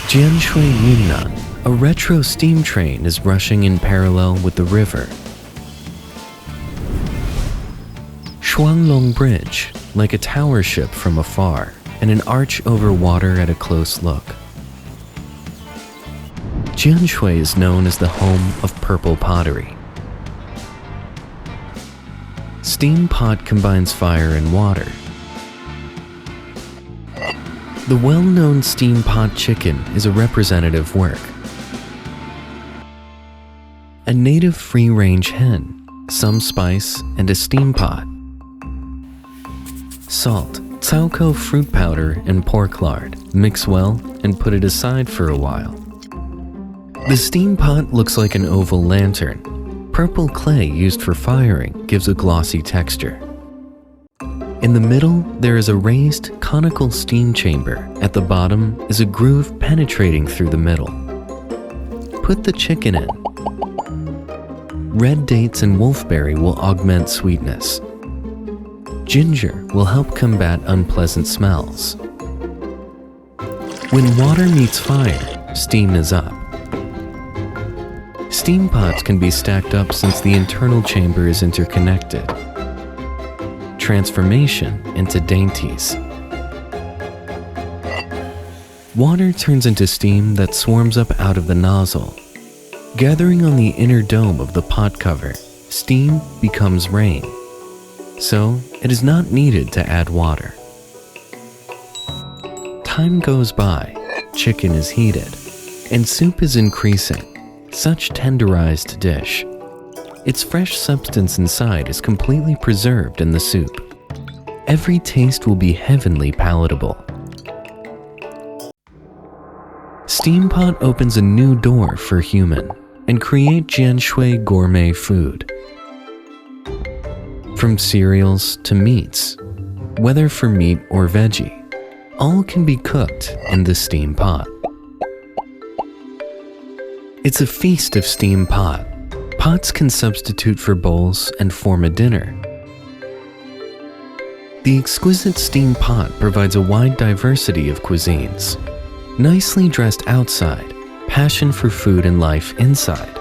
Jianshui, Yunnan, a retro steam train is rushing in parallel with the river. Shuanglong Bridge, like a tower ship from afar, and an arch over water at a close look. Jianshui is known as the home of purple pottery. Steam pot combines fire and water. The well-known steam pot chicken is a representative work. A native free-range hen, some spice, and a steam pot. Salt, Tsauko fruit powder, and pork lard. Mix well and put it aside for a while. The steam pot looks like an oval lantern. Purple clay used for firing gives a glossy texture. In the middle, there is a raised, conical steam chamber. At the bottom is a groove penetrating through the middle. Put the chicken in. Red dates and wolfberry will augment sweetness. Ginger will help combat unpleasant smells. When water meets fire, steam is up. Steam pots can be stacked up since the internal chamber is interconnected. Transformation into dainties. Water turns into steam that swarms up out of the nozzle. Gathering on the inner dome of the pot cover, steam becomes rain. So, it is not needed to add water. Time goes by, chicken is heated, and soup is increasing. Such tenderized dish. Its fresh substance inside is completely preserved in the soup. Every taste will be heavenly palatable. Steam pot opens a new door for human and create Jianshui gourmet food. From cereals to meats, whether for meat or veggie, all can be cooked in the steam pot. It's a feast of steam pot. Pots can substitute for bowls and form a dinner. The exquisite steam pot provides a wide diversity of cuisines. Nicely dressed outside, passion for food and life inside.